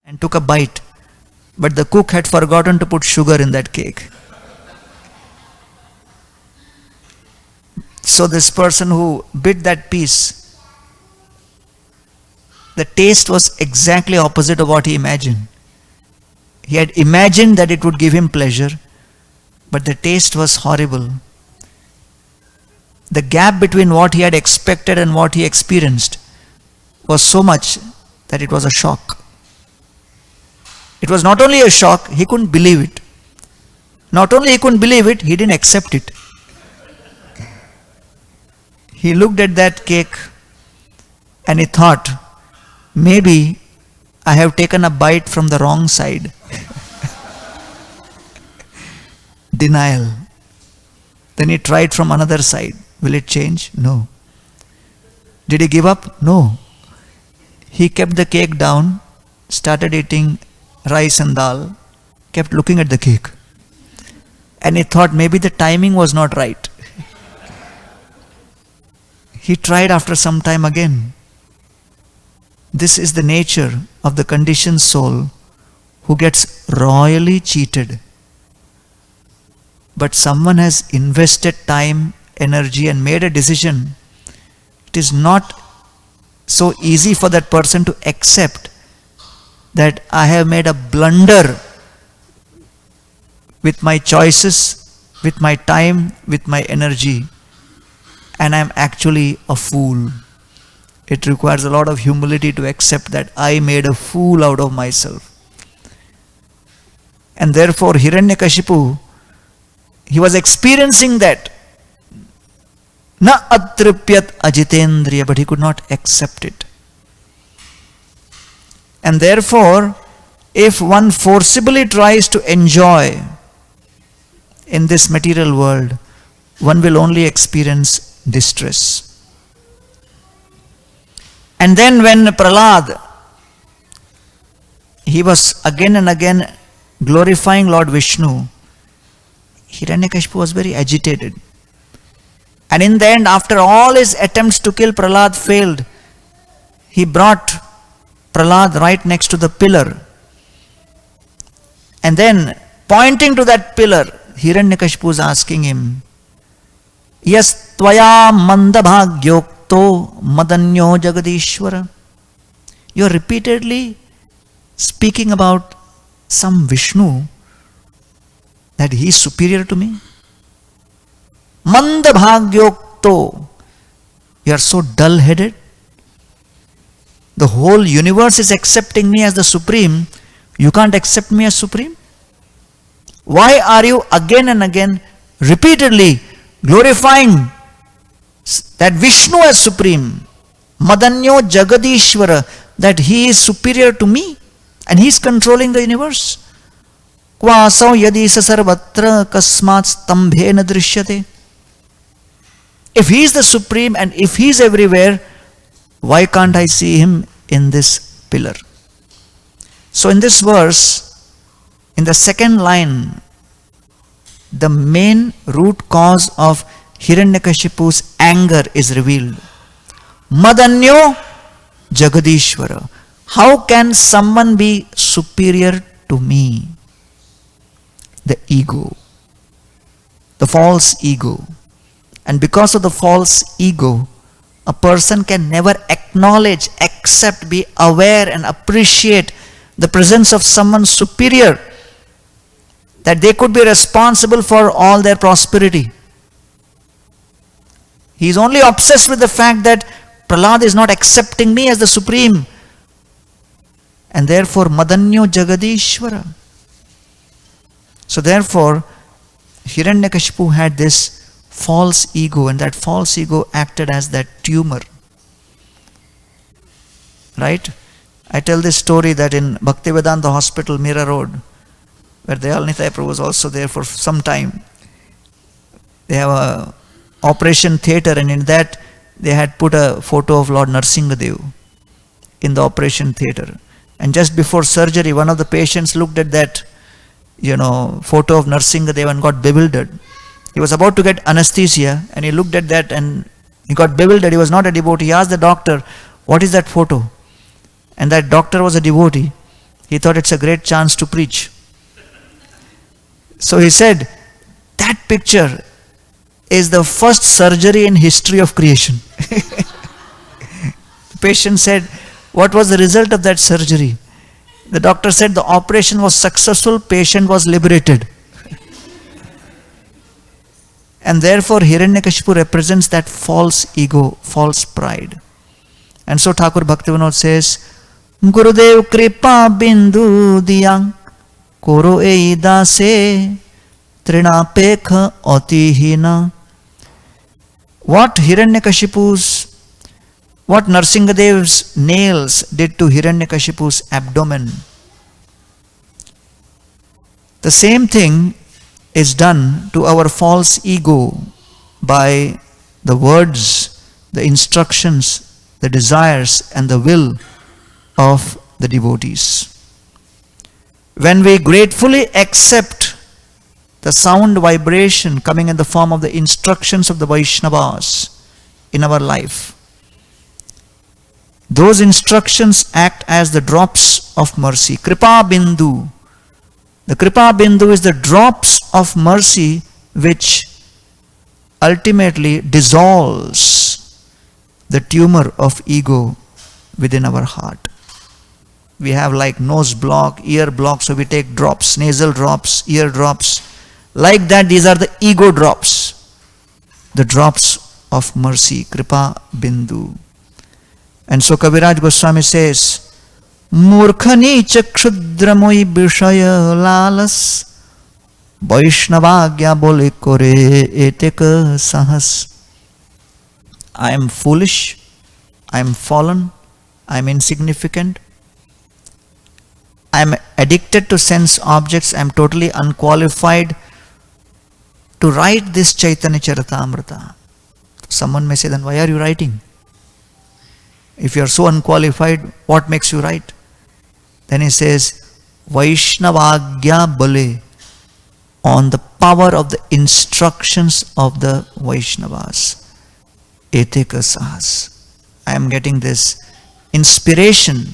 and took a bite. But the cook had forgotten to put sugar in that cake. So this person who bit that piece, the taste was exactly opposite of what he imagined. He had imagined that it would give him pleasure, but the taste was horrible. The gap between what he had expected and what he experienced was so much that it was a shock. It was not only a shock, he couldn't believe it. Not only he couldn't believe it, he didn't accept it. He looked at that cake and he thought, maybe I have taken a bite from the wrong side. Denial. Then he tried from another side. Will it change? No. Did he give up? No. He kept the cake down, started eating rice and dal, kept looking at the cake. And he thought maybe the timing was not right. He tried after some time again. This is the nature of the conditioned soul who gets royally cheated. But someone has invested time, energy and made a decision. It is not so easy for that person to accept that I have made a blunder with my choices, with my time, with my energy, and I am actually a fool. It requires a lot of humility to accept that I made a fool out of myself. And therefore Hiranyakashipu, he was experiencing that. Na atripyat ajitendriya, but he could not accept it. And therefore, if one forcibly tries to enjoy in this material world, one will only experience distress. And then when Prahlad, he was again and again glorifying Lord Vishnu, Hiranyakashipu was very agitated. And in the end, after all his attempts to kill Prahlad failed, he brought Prahlad right next to the pillar. And then, pointing to that pillar, Hiranyakashipu was asking him, Yas tvaya mandabhagyokto madanyo jagadishwara. You are repeatedly speaking about some Vishnu, that he is superior to me. Mandabhagyokto. You are so dull-headed. The whole universe is accepting me as the supreme. You can't accept me as supreme? Why are you again and again repeatedly glorifying that Vishnu as supreme? Madanyo Jagadishwara, that he is superior to me and he is controlling the universe. Kvasau yadi sarvatra kasmat stambhena drishyate. If he is the supreme and if he is everywhere, why can't I see him in this pillar? So in this verse, in the second line, the main root cause of Hiranyakashipu's anger is revealed. Madanyo Jagadishwara. How can someone be superior to me? The ego. The false ego. And because of the false ego, a person can never acknowledge, accept, be aware and appreciate the presence of someone superior, that they could be responsible for all their prosperity. He is only obsessed with the fact that Prahlad is not accepting me as the supreme. And therefore, Madanyo Jagadishwara. So therefore, Hiranyakashipu had this false ego, and that false ego acted as that tumor. Right? I tell this story that in Bhaktivedanta Hospital, Mira Road, where Dayal Nitai Prabhu was also there for some time, they have a operation theatre, and in that they had put a photo of Lord Narsingadev in the operation theatre. And just before surgery, one of the patients looked at that, photo of Narsingadev and got bewildered. He was about to get anesthesia and he looked at that and he got bewildered. He was not a devotee. He asked the doctor, what is that photo? And that doctor was a devotee. He thought it's a great chance to preach. So he said, that picture is the first surgery in history of creation. The patient said, what was the result of that surgery? The doctor said the operation was successful, patient was liberated. And therefore Hiranyakashipu represents that false ego, false pride. And so Thakur Bhaktivinoda says, Gurudev kripa bindu diyang koro eida se trinapekha atihina. What Narsingadev's nails did to Hiranyakashipu's abdomen, the same thing is done to our false ego by the words, the instructions, the desires and the will of the devotees. When we gratefully accept the sound vibration coming in the form of the instructions of the Vaishnavas in our life, those instructions act as the drops of mercy. Kripa Bindu. The Kripa Bindu is the drops of mercy which ultimately dissolves the tumor of ego within our heart. We have like nose block, ear block, so we take drops, nasal drops, ear drops. Like that, these are the ego drops, the drops of mercy, Kripa Bindu. And so Kaviraj Goswami says, Murkhani chakshudramoi bishaya lalas Vaishnavagya bole kore eteka sahas. I am foolish, I am fallen, I am insignificant, I am addicted to sense objects, I am totally unqualified to write this Chaitanya Charitamrita. Someone may say, then why are you writing? If you are so unqualified, what makes you write? Then he says, Vaishnavagya bale, on the power of the instructions of the Vaishnavas. Eteka sahas. I am getting this inspiration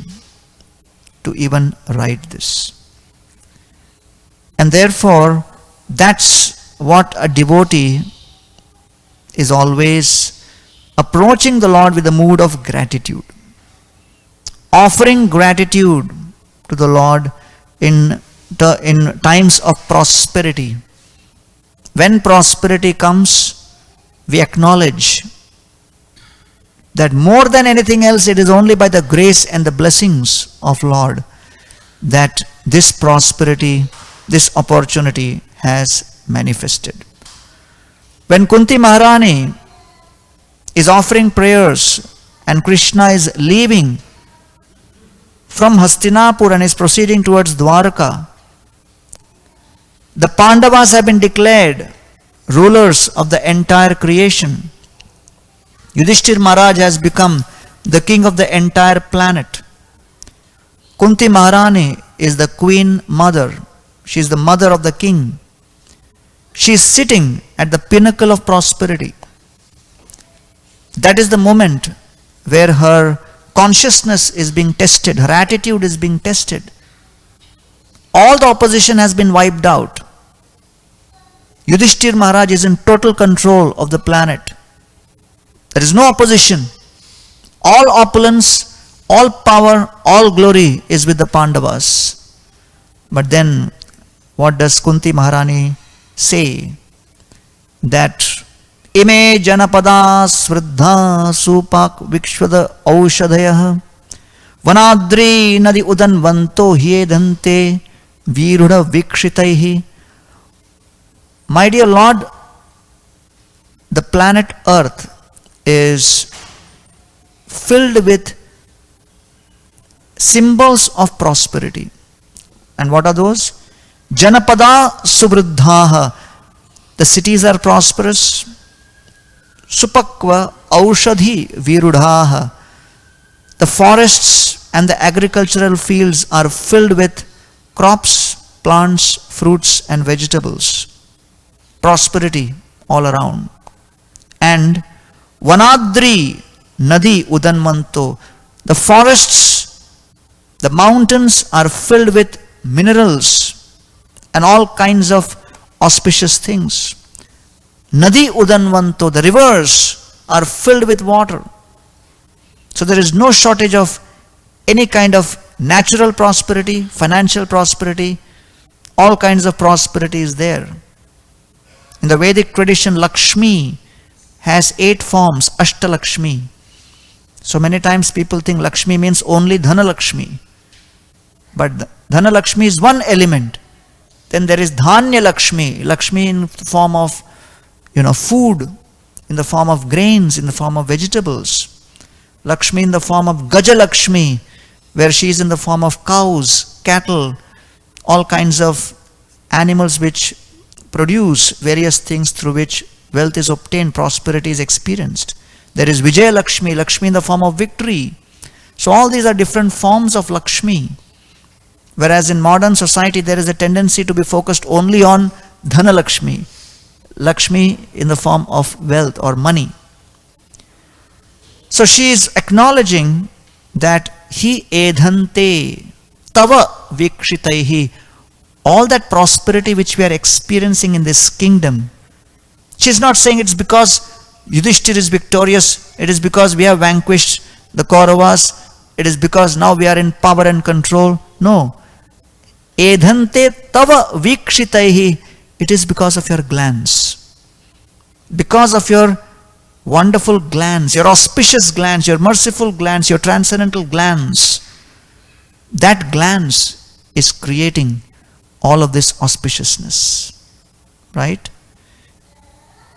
to even write this. And therefore, that's what a devotee is always approaching the Lord with a mood of gratitude. Offering gratitude to the Lord in times of prosperity. When prosperity comes, we acknowledge that more than anything else, it is only by the grace and the blessings of Lord that this prosperity, this opportunity has manifested. When Kunti Maharani is offering prayers and Krishna is leaving from Hastinapur and is proceeding towards Dwarka, the Pandavas have been declared rulers of the entire creation. Yudhishthir Maharaj has become the king of the entire planet. Kunti Maharani is the queen mother. She is the mother of the king. She is sitting at the pinnacle of prosperity. That is the moment where her consciousness is being tested, her attitude is being tested. All the opposition has been wiped out. Yudhishthir Maharaj is in total control of the planet. There is no opposition. All opulence, all power, all glory is with the Pandavas. But then, what does Kunti Maharani say? That ime janapada svriddha supak vikshvada aushadayah vanadri nadi udanvanto hyedante viruda vikshitaihi. My dear Lord, the planet Earth is filled with symbols of prosperity. And what are those? Janapada subruddhaha. The cities are prosperous. Supakva aushadhi virudhaha. The forests and the agricultural fields are filled with crops, plants, fruits and vegetables. Prosperity all around. And Vanadri Nadi Udanmanto. The forests The mountains are filled with minerals and all kinds of auspicious things. Nadi udanvanto, the rivers are filled with water. So there is no shortage of any kind of natural prosperity, financial prosperity, all kinds of prosperity is there. In the Vedic tradition, Lakshmi has 8 forms, Ashtalakshmi. So many times people think Lakshmi means only Dhanalakshmi. But Dhanalakshmi is one element. Then there is Dhanya Lakshmi, Lakshmi in the form of food, in the form of grains, in the form of vegetables. Lakshmi in the form of Gaja Lakshmi, where she is in the form of cows, cattle, all kinds of animals which produce various things through which wealth is obtained, prosperity is experienced. There is Vijaya Lakshmi, Lakshmi in the form of victory. So all these are different forms of Lakshmi. Whereas in modern society there is a tendency to be focused only on Dhana Lakshmi, Lakshmi in the form of wealth or money. So she is acknowledging that Hi edhante tava vikshitaihi, all that prosperity which we are experiencing in this kingdom. She is not saying it's because Yudhishthir is victorious, it is because we have vanquished the Kauravas, it is because now we are in power and control. No. Edhante tava vikshitaihi, it is because of your glance. Because of your wonderful glance, your auspicious glance, your merciful glance, your transcendental glance. That glance is creating all of this auspiciousness. Right?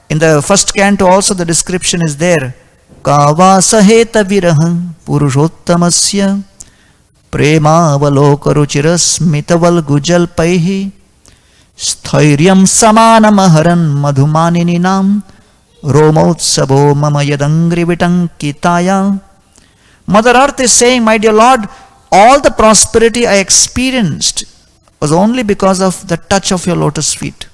In the first canto also the description is there. Kavasaheta viraham purushottamasya prema avalokaruchirasmitaval gujalpaihi stairyam samanamaharan madhumaninam romotsavo mama yadangri vitankitaya. Mother Earth is saying, my dear Lord, all the prosperity I experienced was only because of the touch of your lotus feet.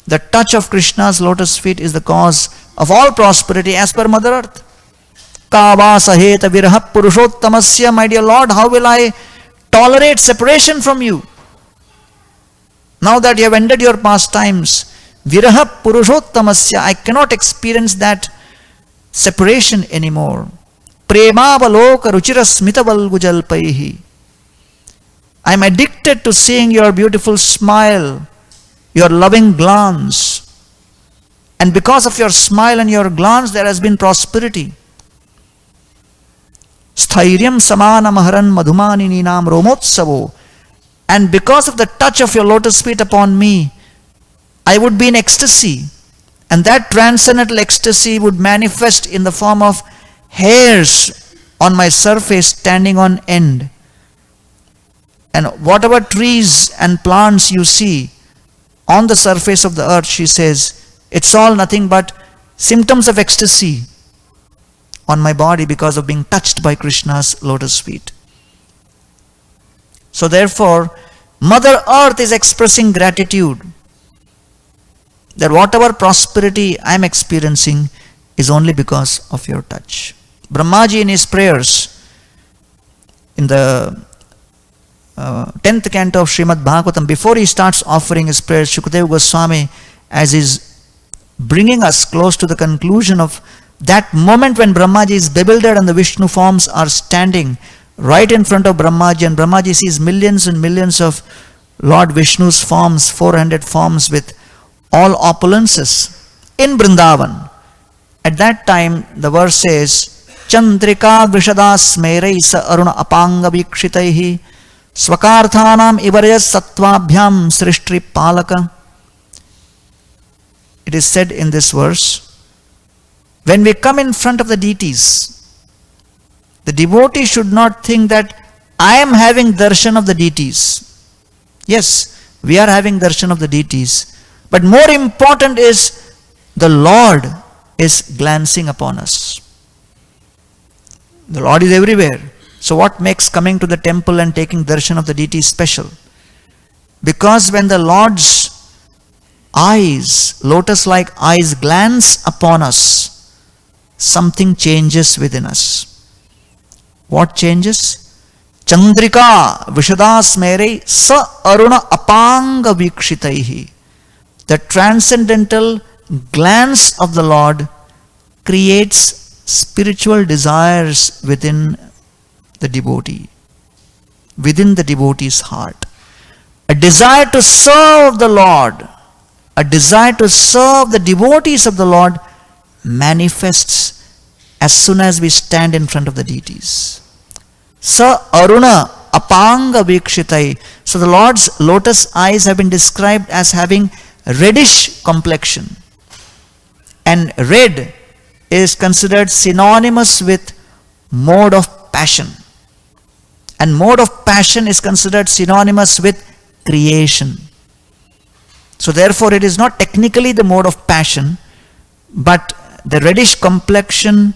The touch of Krishna's lotus feet is the cause of all prosperity as per Mother Earth. Kavasaheta viraha purushottamasya, my dear Lord, how will I tolerate separation from you? Now that you have ended your pastimes, viraha purushottamasya, I cannot experience that separation anymore. Premavaloka ruchirasmitaval gujalpaihi. I am addicted to seeing your beautiful smile, your loving glance. And because of your smile and your glance, there has been prosperity. Stairyam samana maharan madhumaninam romotsavo. And because of the touch of your lotus feet upon me, I would be in ecstasy. And that transcendental ecstasy would manifest in the form of hairs on my surface standing on end. And whatever trees and plants you see on the surface of the earth, she says, it's all nothing but symptoms of ecstasy on my body because of being touched by Krishna's lotus feet. So therefore, Mother Earth is expressing gratitude that whatever prosperity I am experiencing is only because of your touch. Brahmaji in his prayers, in the 10th canto of Srimad Bhagavatam, before he starts offering his prayers, Shukadeva Goswami, as is bringing us close to the conclusion of that moment when Brahmaji is bewildered and the Vishnu forms are standing right in front of Brahmaji, and Brahmaji sees millions and millions of Lord Vishnu's forms, 400 forms with all opulences in Vrindavan. At that time, the verse says, Chandrika Vishadas Merai Sa Aruna Apanga Vikshitaihi Swakarthanam Ivarayas Sattvabhyam Srishtri Palaka. It is said in this verse, when we come in front of the deities, the devotee should not think that I am having darshan of the deities. Yes, we are having darshan of the deities. But more important is the Lord is glancing upon us. The Lord is everywhere. So what makes coming to the temple and taking darshan of the deity special? Because when the Lord's eyes, lotus-like eyes, glance upon us, something changes within us. What changes? Chandrika Vishadasmere Sa Aruna Apanga Vikshitaihi. The transcendental glance of the Lord creates spiritual desires within the devotee, within the devotee's heart. A desire to serve the Lord, a desire to serve the devotees of the Lord manifests as soon as we stand in front of the deities. Sa Aruna Apanga Vikshitai. So the Lord's lotus eyes have been described as having reddish complexion. And red is considered synonymous with mode of passion. And mode of passion is considered synonymous with creation. So therefore it is not technically the mode of passion, but the reddish complexion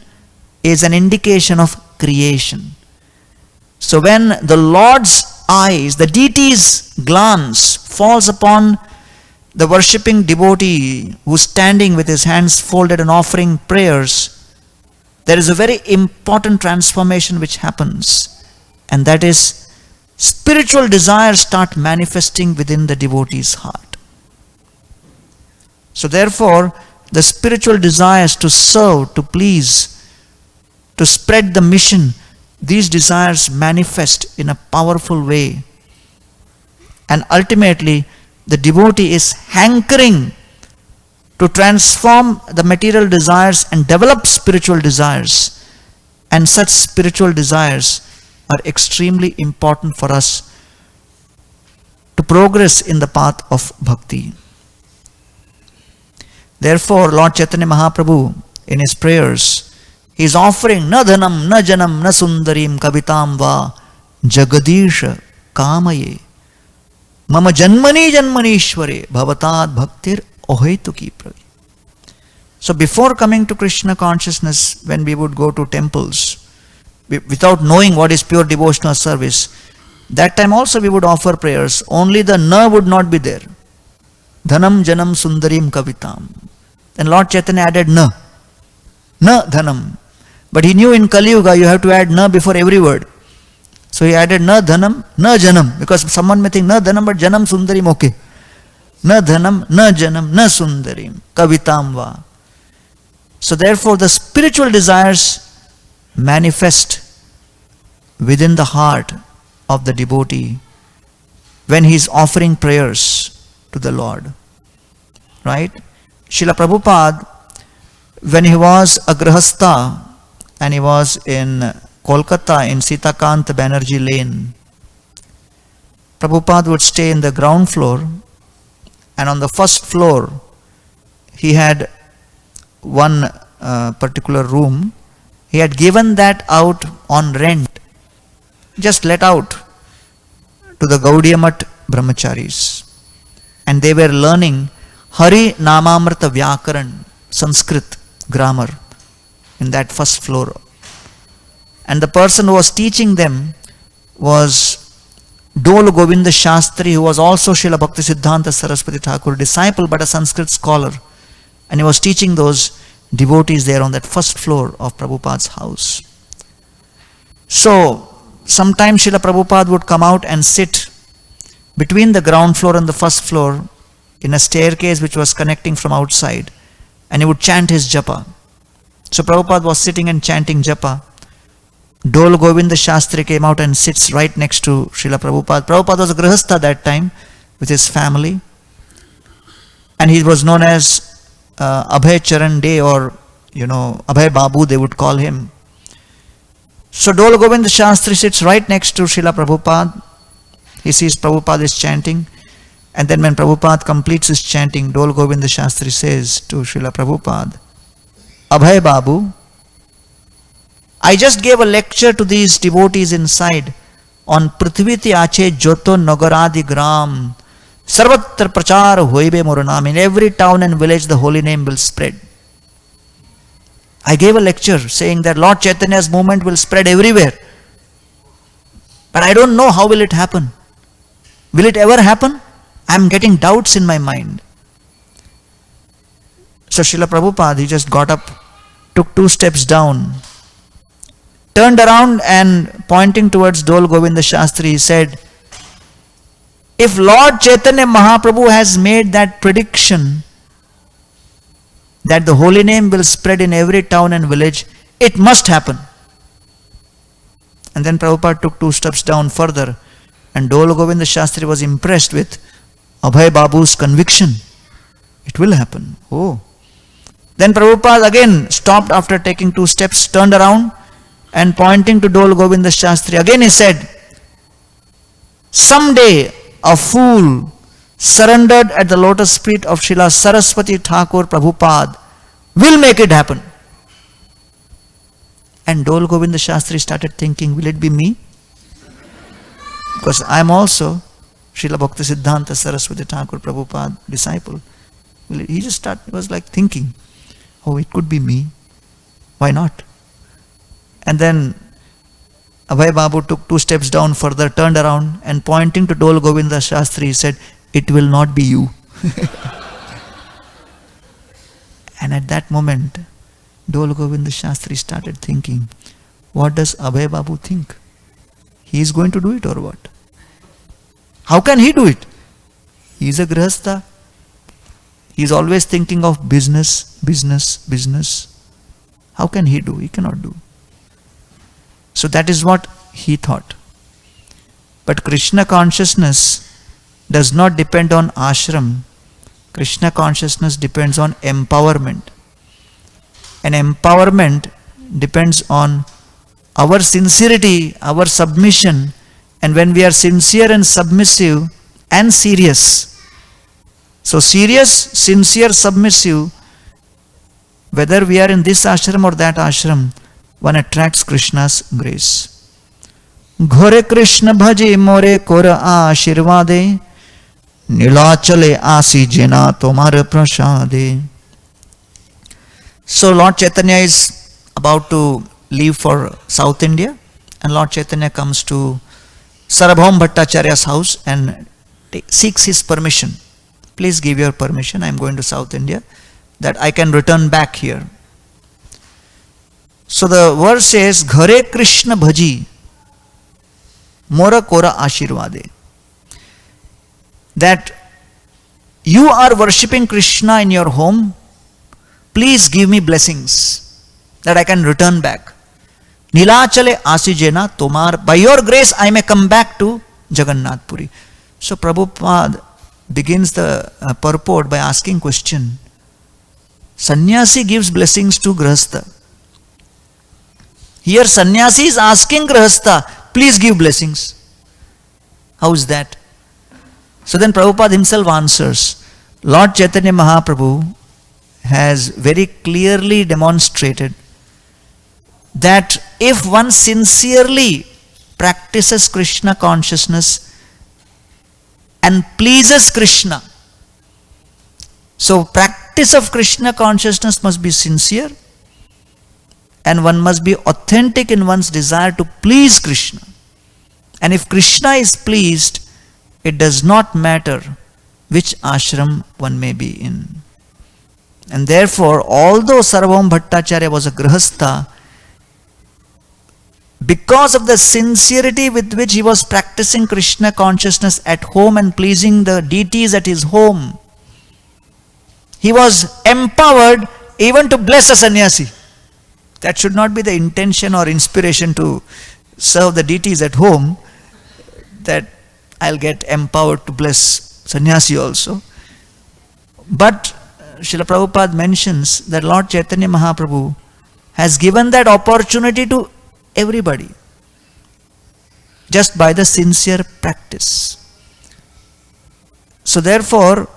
is an indication of creation. So when the Lord's eyes, the deity's glance falls upon the worshipping devotee who is standing with his hands folded and offering prayers, there is a very important transformation which happens, and that is spiritual desires start manifesting within the devotee's heart. So therefore, the spiritual desires to serve, to please, to spread the mission, these desires manifest in a powerful way. And ultimately, the devotee is hankering to transform the material desires and develop spiritual desires. And such spiritual desires are extremely important for us to progress in the path of bhakti. Therefore, Lord Chaitanya Mahaprabhu, in his prayers, he is offering na dhanam, na janam, na sundarim kavitam va jagadisha kamaye mama janmani janmanishware bhavatad bhaktir ohetuki pravi. So before coming to Krishna consciousness, when we would go to temples, without knowing what is pure devotional service, that time also we would offer prayers. Only the na would not be there. Dhanam janam sundarim kavitam. Then Lord Chaitanya added na dhanam. But he knew in Kali Yuga you have to add na before every word. So he added na dhanam, na janam. Because someone may think na dhanam but janam sundarim, okay. Na dhanam, na janam, na sundarim, kavitam va. So therefore the spiritual desires manifest within the heart of the devotee when he is offering prayers to the Lord. Right? Srila Prabhupada, when he was a grahastha and he was in Kolkata in Sitakant Banerjee Lane, Prabhupada would stay in the ground floor, and on the first floor he had one particular room. He had given that out on rent, just let out to the Gaudiya Math brahmacharis, and they were learning Hari Namamrita Vyakaran, Sanskrit grammar, in that first floor. And the person who was teaching them was Dol Govinda Shastri, who was also Srila Bhaktisiddhanta Saraswati Thakur disciple but a Sanskrit scholar. And he was teaching those devotees there on that first floor of Prabhupada's house. So, sometimes Srila Prabhupada would come out and sit between the ground floor and the first floor in a staircase which was connecting from outside, and he would chant his japa. So Prabhupada was sitting and chanting japa. Dol Govinda Shastri came out and sits right next to Srila Prabhupada. Prabhupada was a grihastha that time with his family, and he was known as Abhay Charan De, or Abhay Babu they would call him. So Dol Govinda Shastri sits right next to Srila Prabhupada. He sees Prabhupada is chanting, and then when Prabhupada completes his chanting, Dol Govinda Shastri says to Srila Prabhupada, Abhay Babu, I just gave a lecture to these devotees inside on Prithviti Ache Joto Nagaradi Gram Sarvatra Prachar Hoibe Moranam. In every town and village the holy name will spread. I gave a lecture saying that Lord Chaitanya's movement will spread everywhere. But I don't know how will it happen. Will it ever happen? I am getting doubts in my mind. So Srila Prabhupada, he just got up, took 2 steps down, turned around and pointing towards Dol Govinda Shastri, he said, if Lord Chaitanya Mahaprabhu has made that prediction that the holy name will spread in every town and village, it must happen. And then Prabhupada took 2 steps down further, and Dol Govinda Shastri was impressed with Abhay Babu's conviction. It will happen. Oh. Then Prabhupada again stopped after taking 2 steps, turned around and pointing to Dol Govinda Shastri, again he said, someday a fool surrendered at the lotus feet of Srila Saraswati Thakur Prabhupada will make it happen. And Dol Govinda Shastri started thinking, will it be me? Because I am also Srila Bhakti Siddhanta Saraswati Thakur Prabhupada disciple. He just was like thinking, oh, it could be me. Why not? And then Abhay Babu took 2 steps down further, turned around and pointing to Dol Govinda Shastri, he said, it will not be you. And at that moment, Dol Govinda Shastri started thinking, what does Abhay Babu think? He is going to do it or what? How can he do it? He is a grihastha. He is always thinking of business, business, business. How can he do? He cannot do. So that is what he thought. But Krishna consciousness does not depend on ashram. Krishna consciousness depends on empowerment. And empowerment depends on our sincerity, our submission. And when we are sincere and submissive and serious, so serious, sincere, submissive, whether we are in this ashram or that ashram, one attracts Krishna's grace. Ghore Krishna bhaje more kora ashirvade, nilachale asi jena tomar prasade. So Lord Chaitanya is about to leave for South India, and Lord Chaitanya comes to Sarabhaum Bhattacharya's house and seeks his permission. Please give your permission, I am going to South India, that I can return back here. So the verse says, Ghare Krishna bhaji, mora kora ashirvade. That you are worshipping Krishna in your home, please give me blessings, that I can return back. Nilachale asijena tomar, by your grace I may come back to Jagannath Puri. So Prabhupada begins the purport by asking question. Sannyasi gives blessings to Grihastha. Here sannyasi is asking Grihastha, please give blessings. How is that? So then Prabhupada himself answers, Lord Chaitanya Mahaprabhu has very clearly demonstrated that if one sincerely practices Krishna consciousness and pleases Krishna, so practice of Krishna consciousness must be sincere, and one must be authentic in one's desire to please Krishna. And if Krishna is pleased, it does not matter which ashram one may be in. And therefore, although Sarabhaum Bhattacharya was a grihastha, because of the sincerity with which he was practicing Krishna consciousness at home and pleasing the deities at his home, he was empowered even to bless a sannyasi. That should not be the intention or inspiration to serve the deities at home, that I'll get empowered to bless sannyasi also. But Srila Prabhupada mentions that Lord Chaitanya Mahaprabhu has given that opportunity to everybody, just by the sincere practice. So therefore,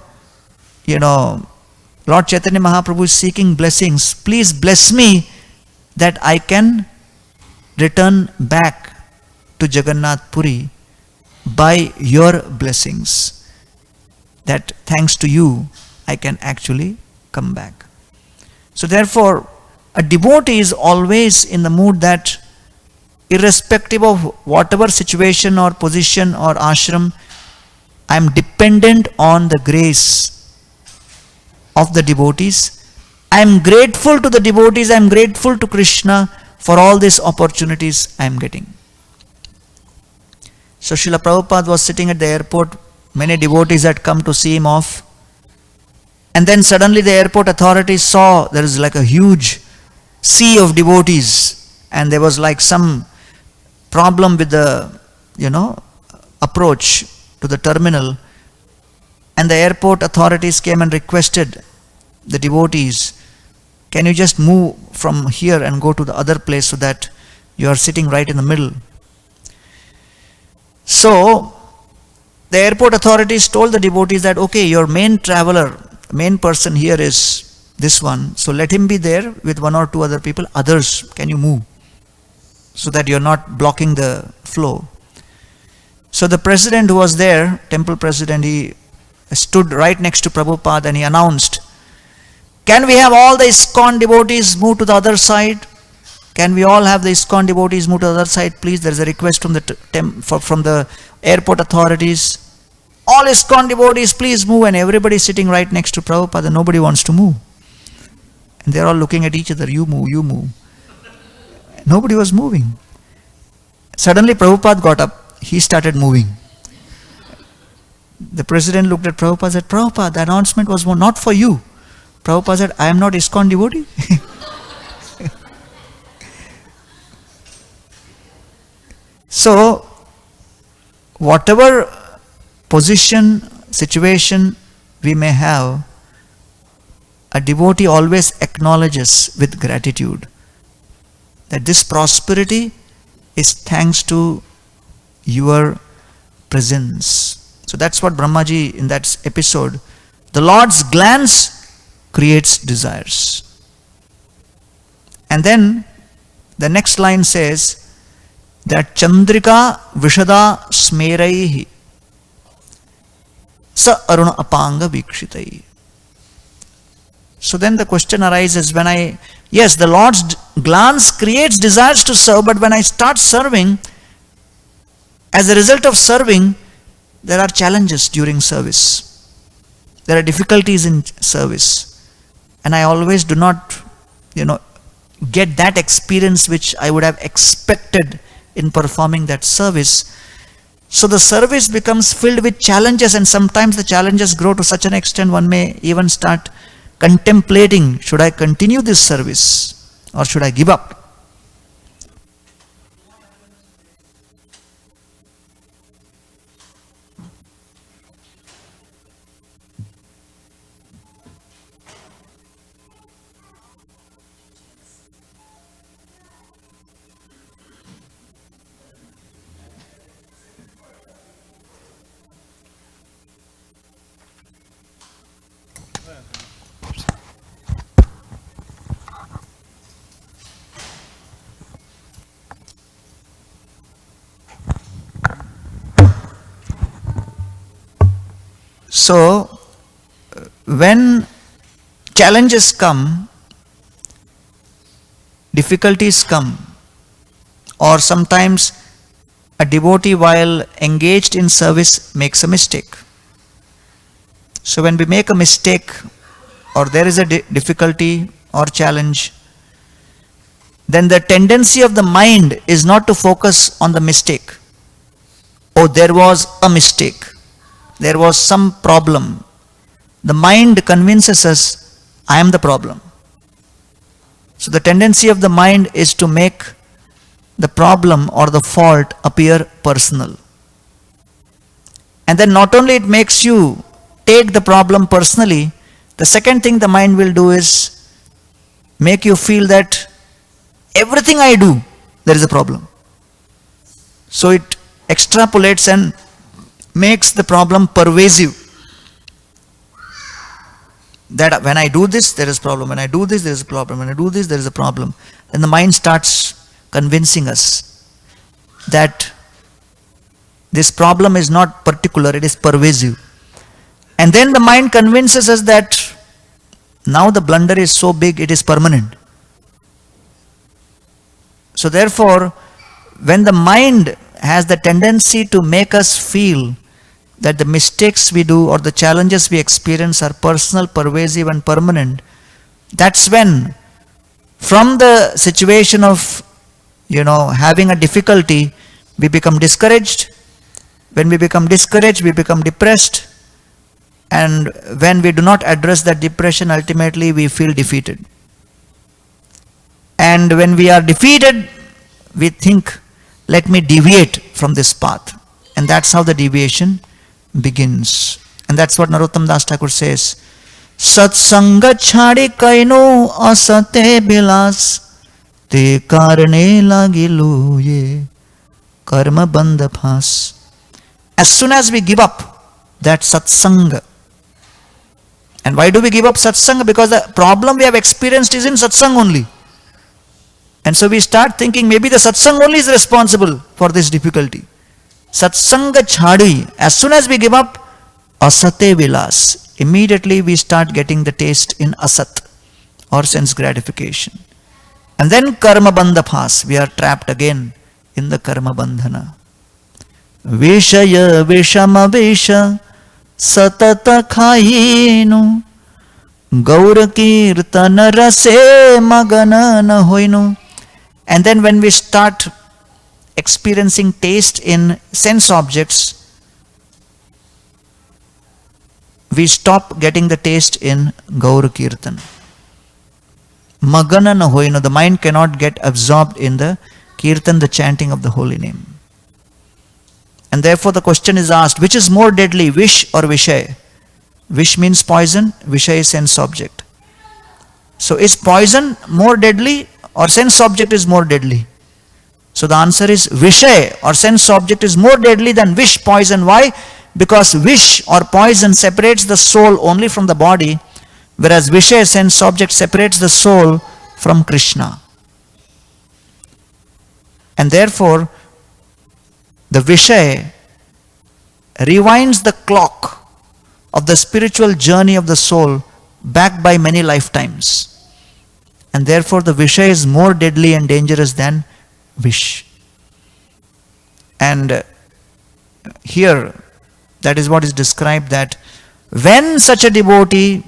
Lord Chaitanya Mahaprabhu is seeking blessings. Please bless me that I can return back to Jagannath Puri by your blessings. That thanks to you, I can actually come back. So therefore, a devotee is always in the mood that irrespective of whatever situation or position or ashram, I am dependent on the grace of the devotees. I am grateful to the devotees, I am grateful to Krishna for all these opportunities I am getting? So Srila Prabhupada was sitting at the airport, many devotees had come to see him off, and then suddenly the airport authorities saw there is like a huge sea of devotees, and there was like some problem with the, approach to the terminal, and the airport authorities came and requested the devotees, can you just move from here and go to the other place so that you are sitting right in the middle? So the airport authorities told the devotees that, okay, your main traveler, main person here is this one, so let him be there with one or two other people. Others, can you move so that you're not blocking the flow? So the president who was there, temple president, he stood right next to Prabhupada and he announced, can we have all the ISKCON devotees move to the other side? Can we all have the ISKCON devotees move to the other side, please? There is a request from the airport authorities. All ISKCON devotees, please move. And everybody is sitting right next to Prabhupada. Nobody wants to move. And they are all looking at each other. You move, you move. Nobody was moving. Suddenly Prabhupada got up. He started moving. The president looked at Prabhupada and said, Prabhupada, the announcement was not for you. Prabhupada said, I am not ISKCON devotee. So, whatever position, situation we may have, a devotee always acknowledges with gratitude that this prosperity is thanks to your presence. So that's what Brahmaji in that episode, the Lord's glance creates desires. And then the next line says that Chandrika Vishada Smeraihi Sa Aruna Apanga Vikshitai. So then the question arises, yes, the Lord's glance creates desires to serve, but when I start serving, as a result of serving, there are challenges during service. There are difficulties in service. And I always do not, get that experience which I would have expected in performing that service. So the service becomes filled with challenges, and sometimes the challenges grow to such an extent one may even start contemplating, should I continue this service or should I give up? So, when challenges come, difficulties come, or sometimes a devotee while engaged in service makes a mistake. So when we make a mistake or there is a difficulty or challenge, then the tendency of the mind is not to focus on the mistake. Oh, there was a mistake. There was some problem. The mind convinces us, I am the problem. So the tendency of the mind is to make the problem or the fault appear personal. And then not only it makes you take the problem personally, the second thing the mind will do is make you feel that everything I do, there is a problem. So it extrapolates and makes the problem pervasive. That when I do this, there is a problem. When I do this, there is a problem. When I do this, there is a problem. Then the mind starts convincing us that this problem is not particular, it is pervasive. And then the mind convinces us that now the blunder is so big, it is permanent. So therefore, when the mind has the tendency to make us feel that the mistakes we do or the challenges we experience are personal, pervasive and permanent, that's when from the situation of having a difficulty, we become discouraged. When we become discouraged, we become depressed. And when we do not address that depression, ultimately we feel defeated. And when we are defeated, we think, let me deviate from this path. And that's how the deviation begins. And that's what Narottam Das Thakur says. Satsanga chhadi kaino asate bilas te karne lagilu ye karma bandha phas. As soon as we give up that satsanga, and why do we give up satsanga? Because the problem we have experienced is in satsang only. And so we start thinking maybe the satsang only is responsible for this difficulty. Satsanga chhadi, as soon as we give up, asate vilas, immediately we start getting the taste in asat or sense gratification. And then karma bandha phas, we are trapped again in the karma bandhana. Vishaya vishama visha satata khayinu gaur kirtan rase magana na hoinu. And then when we start experiencing taste in sense objects, we stop getting the taste in Gaur Kirtan. Magana na hoinu, the mind cannot get absorbed in the Kirtan, the chanting of the holy name. And therefore the question is asked, which is more deadly, wish or vishay? Wish means poison, vishay is sense object. So is poison more deadly or sense object is more deadly? So the answer is vishay or sense object is more deadly than wish, poison. Why? Because wish or poison separates the soul only from the body, whereas vishay, sense object, separates the soul from Krishna. And therefore the vishay rewinds the clock of the spiritual journey of the soul back by many lifetimes. And therefore the vishay is more deadly and dangerous than wish. And here, that is what is described, that when such a devotee,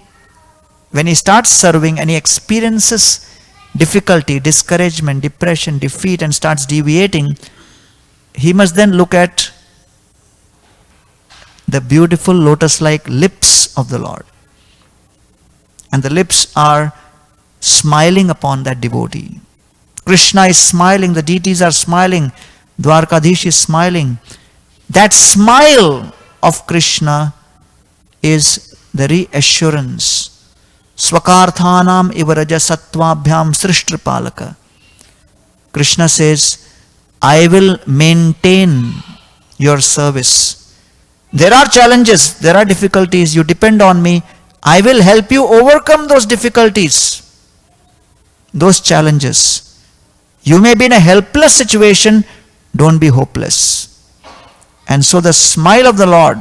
when he starts serving and he experiences difficulty, discouragement, depression, defeat, and starts deviating, he must then look at the beautiful lotus-like lips of the Lord. And the lips are smiling upon that devotee. Krishna is smiling, the deities are smiling, Dwarkadhish is smiling. That smile of Krishna is the reassurance. Swakarthanam ivaraja sattvabhyam srishtripalaka. Krishna says, I will maintain your service. There are challenges, there are difficulties, you depend on me. I will help you overcome those difficulties, those challenges. You may be in a helpless situation, don't be hopeless. And so the smile of the Lord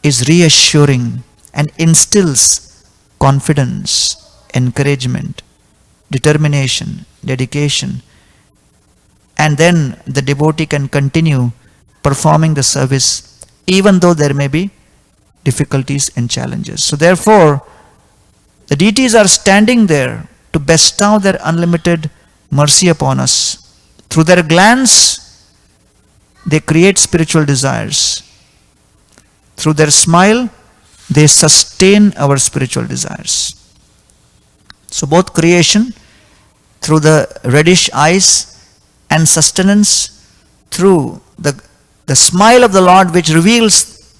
is reassuring and instills confidence, encouragement, determination, dedication. And then the devotee can continue performing the service even though there may be difficulties and challenges. So therefore, the deities are standing there to bestow their unlimited mercy upon us. Through their glance, they create spiritual desires. Through their smile, they sustain our spiritual desires. So both creation, through the reddish eyes, and sustenance through the smile of the Lord, which reveals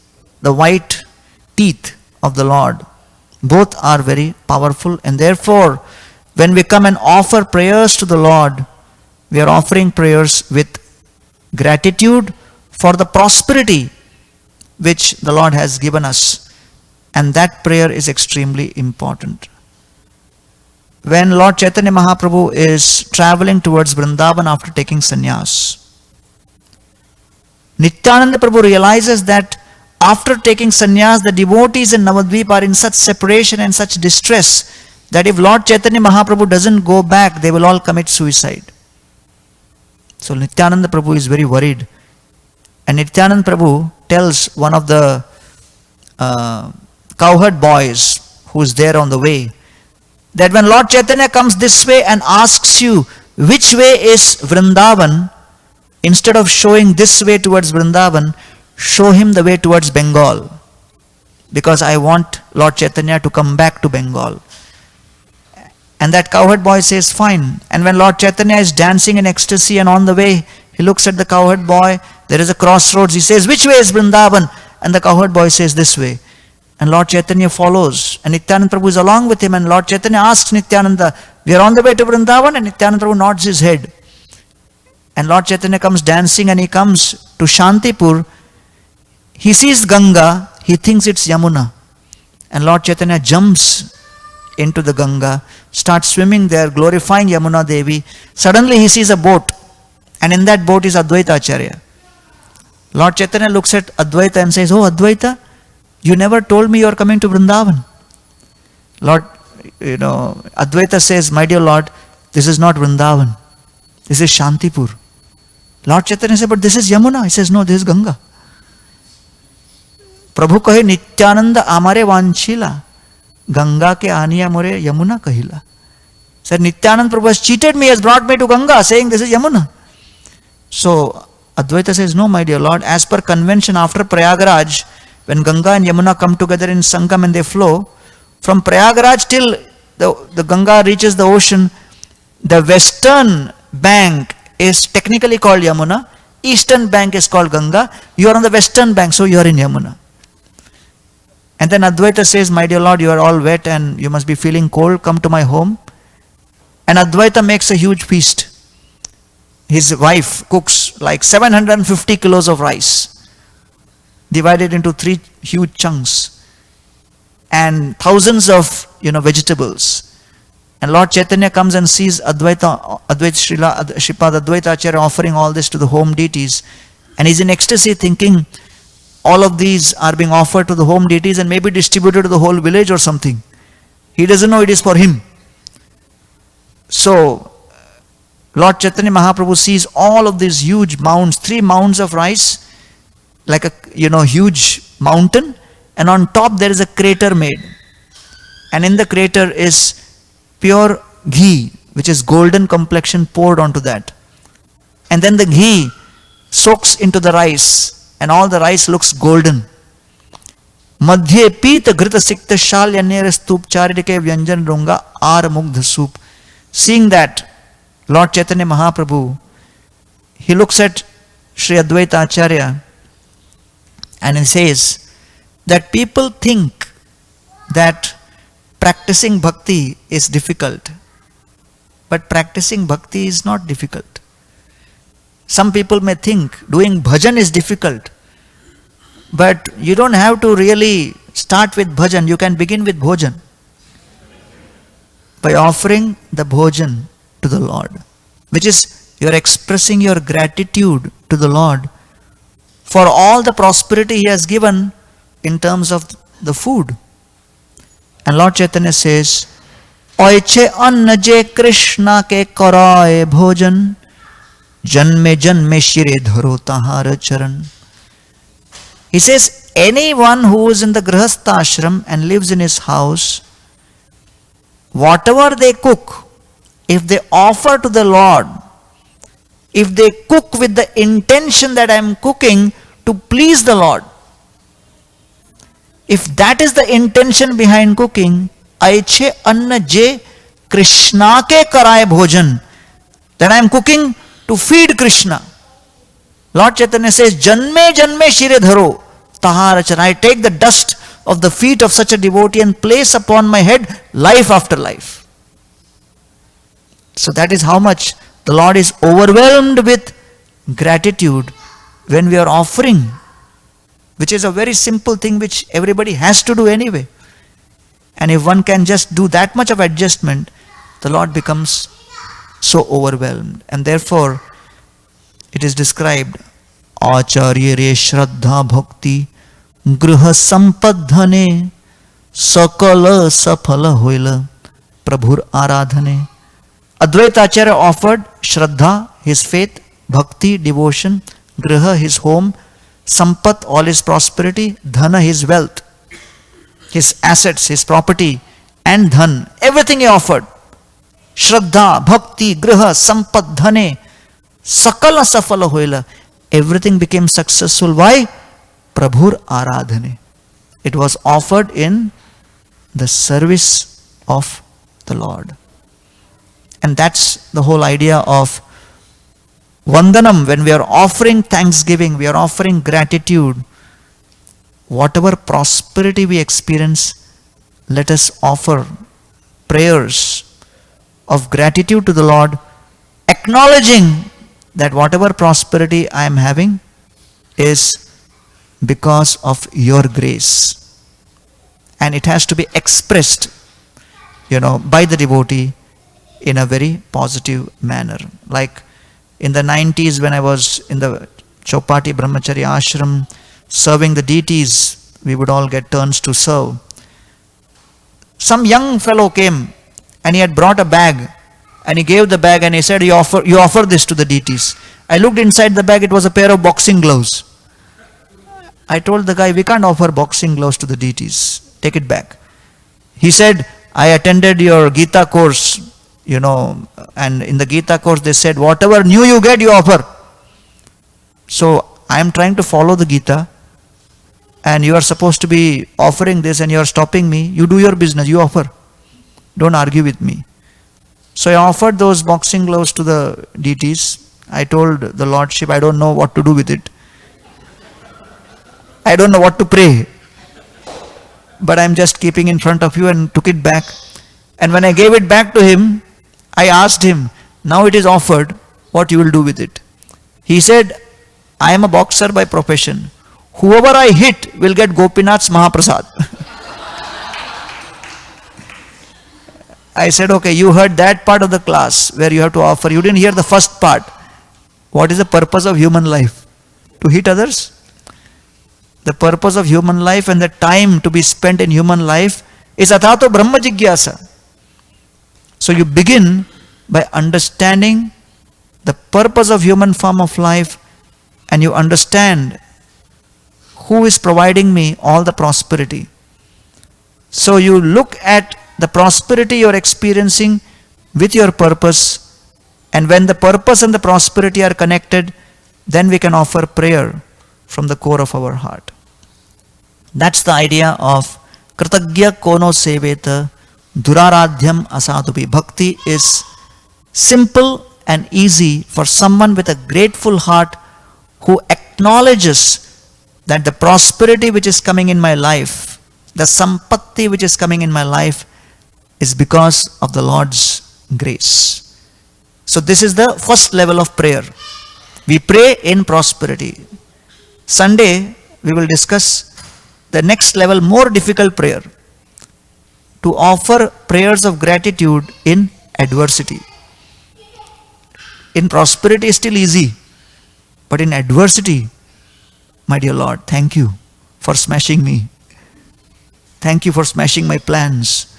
the white teeth of the Lord, both are very powerful. And therefore, when we come and offer prayers to the Lord, we are offering prayers with gratitude for the prosperity which the Lord has given us. And that prayer is extremely important. When Lord Chaitanya Mahaprabhu is traveling towards Vrindavan after taking sannyas, Nityananda Prabhu realizes that after taking sannyas, the devotees in Navadvip are in such separation and such distress that if Lord Chaitanya Mahaprabhu doesn't go back, they will all commit suicide. So Nityananda Prabhu is very worried. And Nityananda Prabhu tells one of the cowherd boys who is there on the way, that when Lord Chaitanya comes this way and asks you, which way is Vrindavan, instead of showing this way towards Vrindavan, show him the way towards Bengal. Because I want Lord Chaitanya to come back to Bengal. And that cowherd boy says, fine. And when Lord Chaitanya is dancing in ecstasy and on the way, he looks at the cowherd boy, there is a crossroads, he says, which way is Vrindavan? And the cowherd boy says, this way. And Lord Chaitanya follows. And Nityananda Prabhu is along with him. And Lord Chaitanya asks Nityananda, we are on the way to Vrindavan? And Nityananda Prabhu nods his head. And Lord Chaitanya comes dancing and he comes to Shantipur. He sees Ganga, he thinks it's Yamuna. And Lord Chaitanya jumps into the Ganga, starts swimming there, glorifying Yamuna Devi. Suddenly he sees a boat. And in that boat is Advaita Acharya. Lord Chaitanya looks at Advaita and says, oh Advaita, you never told me you are coming to Vrindavan. Lord, Advaita says, my dear Lord, this is not Vrindavan. This is Shantipur. Lord Chaitanya says, but this is Yamuna. He says, no, this is Ganga. प्रभु कहे नित्यानंद आमारे वांछिला गंगा के आनिया मोरे यमुना कहिला. Said Nityanand Prabhu has cheated me, has brought me to Ganga, saying this is Yamuna. So Advaita says, no my dear Lord, as per convention after Prayagraj, when Ganga and Yamuna come together in Sangam and they flow, from Prayagraj till the Ganga reaches the ocean, the western bank is technically called Yamuna, eastern bank is called Ganga, you are on the western bank, so you are in Yamuna. And then Advaita says, my dear Lord, you are all wet and you must be feeling cold, come to my home. And Advaita makes a huge feast. His wife cooks like 750 kilos of rice, divided into 3 huge chunks, and thousands of vegetables. And Lord Chaitanya comes and sees Advaita Sripad Advaita Acharya offering all this to the home deities. And he's in ecstasy thinking, all of these are being offered to the home deities and maybe distributed to the whole village or something. He doesn't know it is for him. So, Lord Chaitanya Mahaprabhu sees all of these huge mounds, 3 mounds of rice, like a huge mountain, and on top there is a crater made. And in the crater is pure ghee, which is golden complexion poured onto that. And then the ghee soaks into the rice, and all the rice looks golden. Madhye pita grita sikta shalya nere stup charidike vyanjan runga ar mugdha soup. Seeing that, Lord Chaitanya Mahaprabhu, he looks at Sri Advaita Acharya and he says that people think that practicing bhakti is difficult. But practicing bhakti is not difficult. Some people may think doing bhajan is difficult. But you don't have to really start with bhajan. You can begin with bhojan. By offering the bhojan to the Lord, which is you are expressing your gratitude to the Lord for all the prosperity He has given in terms of the food. And Lord Chaitanya says, Oiche anna je Krishna ke karaye bhojan, janme janme shire dharo tahara charan. He says, anyone who is in the grihastha ashram and lives in his house, whatever they cook, if they offer to the Lord, if they cook with the intention that I am cooking to please the Lord, if that is the intention behind cooking, Aiche anna je Krishna ke karaye bhojan, that I am cooking to feed Krishna. Lord Chaitanya says, Janme janme shire dharo taharachan. I take the dust of the feet of such a devotee and place upon my head life after life. So that is how much the Lord is overwhelmed with gratitude when we are offering, which is a very simple thing which everybody has to do anyway. And if one can just do that much of adjustment, the Lord becomes so overwhelmed. And therefore, it is described, Acharya re shraddha bhakti griha sampadhane sakala safala hoila prabhur aradhane. Advaita Acharya offered Shraddha, his faith, Bhakti, devotion, Griha, his home, Sampat, all his prosperity, Dhana, his wealth, his assets, his property, and Dhan, everything he offered. Shraddha, Bhakti, Griha, Sampad, Dhane, Sakala Safala Hoila. Everything became successful. Why? Prabhur Aradhane. It was offered in the service of the Lord. And that's the whole idea of Vandanam. When we are offering thanksgiving, we are offering gratitude. Whatever prosperity we experience, let us offer prayers of gratitude to the Lord, acknowledging that whatever prosperity I am having is because of your grace. And it has to be expressed, by the devotee in a very positive manner. Like in the 90s, when I was in the Chopati Brahmacharya ashram serving the deities, we would all get turns to serve. Some young fellow came and he had brought a bag, and he gave the bag and he said, you offer this to the deities. I looked inside the bag, it was a pair of boxing gloves. I told the guy, we can't offer boxing gloves to the deities. Take it back. He said, I attended your Gita course, and in the Gita course they said, whatever new you get, you offer. So I am trying to follow the Gita, and you are supposed to be offering this and you are stopping me. You do your business, you offer. Don't argue with me. So I offered those boxing gloves to the deities. I told the Lordship, I don't know what to do with it. I don't know what to pray. But I'm just keeping in front of you, and took it back. And when I gave it back to him, I asked him, now it is offered, what you will do with it? He said, I am a boxer by profession. Whoever I hit will get Gopinath's Mahaprasad. I said, okay, you heard that part of the class where you have to offer. You didn't hear the first part. What is the purpose of human life? To hit others? The purpose of human life and the time to be spent in human life is Athato Brahma Jigyasa. So you begin by understanding the purpose of human form of life, and you understand who is providing me all the prosperity. So you look at the prosperity you are experiencing with your purpose, and when the purpose and the prosperity are connected, then we can offer prayer from the core of our heart. That's the idea of Kritagya Kono Seveta Duraradhyam Asatupi. Bhakti is simple and easy for someone with a grateful heart who acknowledges that the prosperity which is coming in my life, the sampatti which is coming in my life, is because of the Lord's grace. So this is the first level of prayer. We pray in prosperity. Sunday we will discuss the next level, more difficult prayer. To offer prayers of gratitude in adversity. In prosperity is still easy. But in adversity, my dear Lord, thank you for smashing me. Thank you for smashing my plans.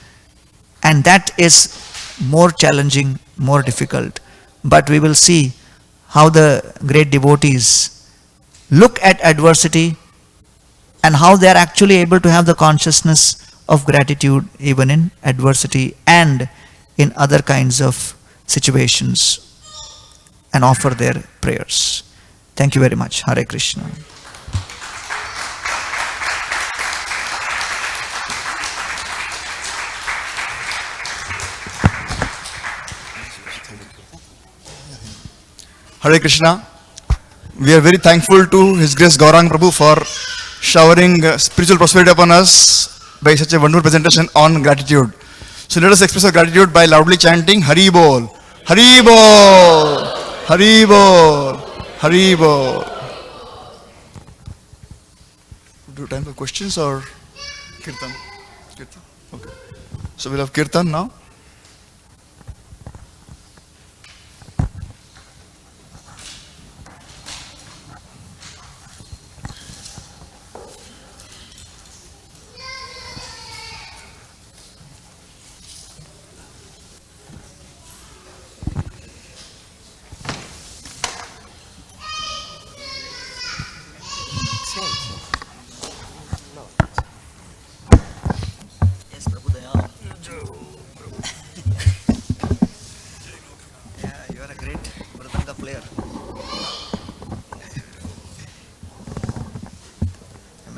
And that is more challenging, more difficult. But we will see how the great devotees look at adversity and how they are actually able to have the consciousness of gratitude even in adversity and in other kinds of situations, and offer their prayers. Thank you very much. Hare Krishna. Hare Krishna. We are very thankful to His Grace Gauranga Prabhu for showering spiritual prosperity upon us by such a wonderful presentation on gratitude. So let us express our gratitude by loudly chanting Hari Bol, Hari Bol, Hari Bol, Hari Bol. Do you have time for questions or kirtan? Kirtan. Okay. So we'll have kirtan now.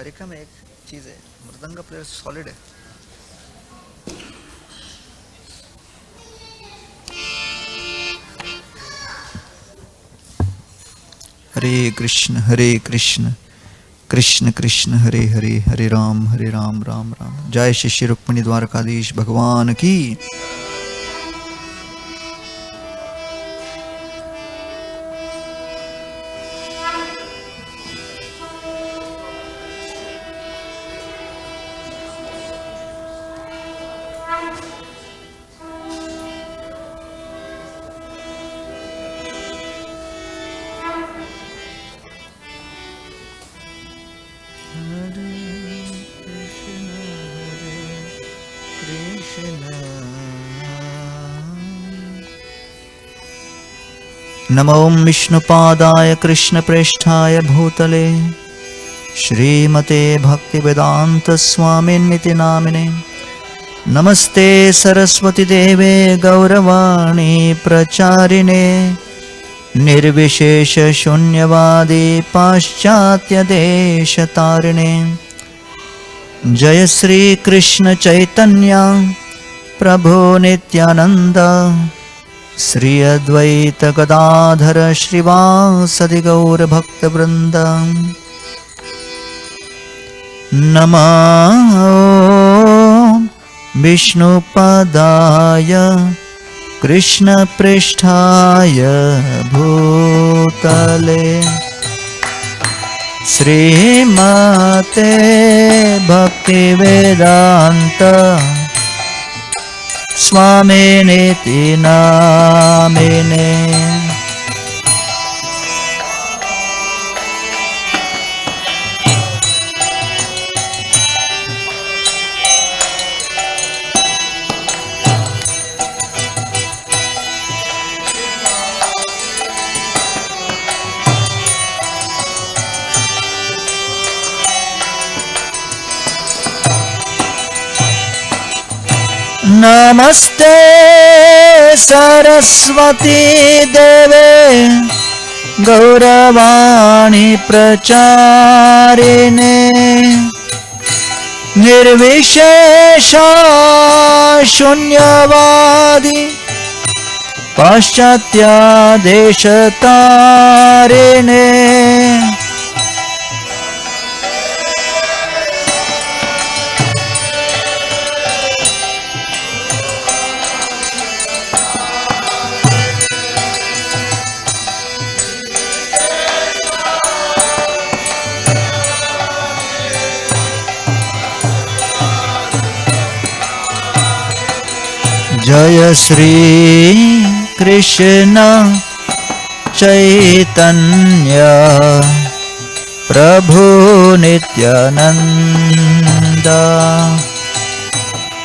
America में एक चीज है, मृदंग player solid है. हरे कृष्ण कृष्ण कृष्ण हरे हरे, हरे राम राम राम. जय श्री श्री रुक्मिणी द्वारकाधीश भगवान की. नमो विष्णुपादाय कृष्णप्रेष्ठाय भूतले श्रीमते भक्तिवेदांत स्वामिन्निति नामिने. नमस्ते सरस्वती देवे गौरवाणी प्रचारिणे, निर्विशेष शून्यवादी पाश्चात्य देशतारिणे. जय श्री कृष्ण चैतन्य प्रभु नित्यानंद, श्री अद्वैत गदाधर श्रीवासदि गौर भक्त वृंद. नमः विष्णुपदाय कृष्णप्रेष्ठाय भूतले श्रीमते भक्तिवेदांत स्वामिनिति नामिने. नमस्ते सरस्वती देवे गौरवाणी प्रचारिणे, निर्विशेष शून्यवादी पाश्चात्य देशतारिणे. जय श्री कृष्ण चैतन्य प्रभु नित्यानंद,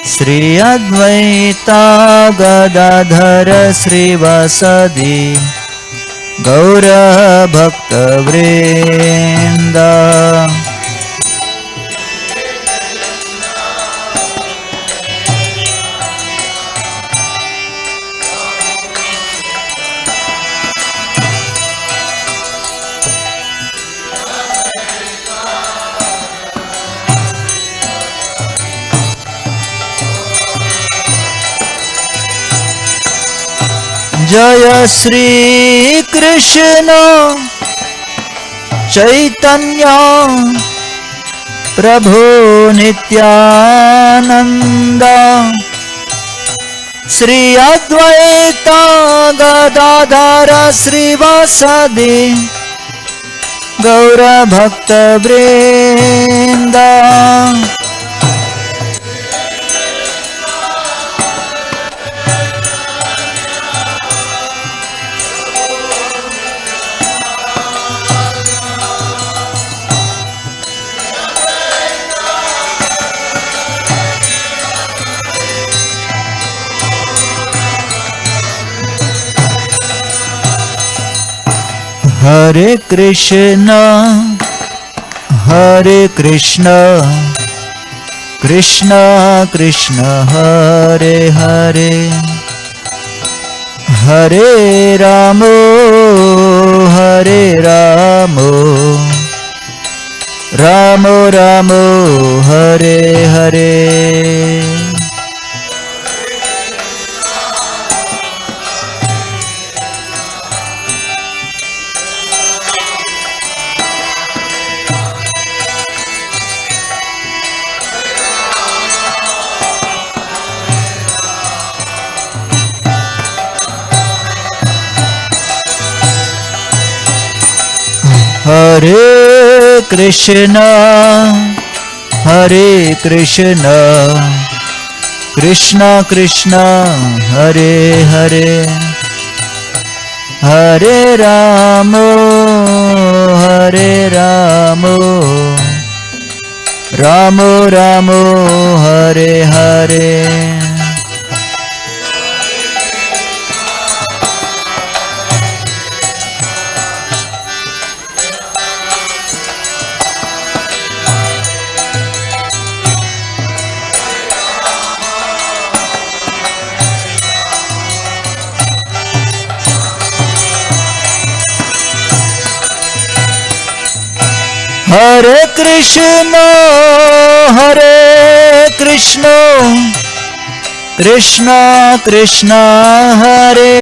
श्री अद्वैता गदाधर श्रीवासदि गौर भक्त वृंद. जय श्री कृष्ण चैतन्य प्रभु नित्यानंद, श्री अद्वैता गदाधर श्रीवासदि गौर भक्त वृंद. हरे कृष्ण कृष्ण कृष्ण हरे हरे, हरे Ram Ram Ramo Ramo Hare Hare. Hare Krishna, Hare Krishna, Krishna Krishna, Hare Hare, Hare Ramo, Hare Ramo, Ramo Ramo, Hare Hare. Hare Krishna, Hare Krishna, Krishna Krishna, Hare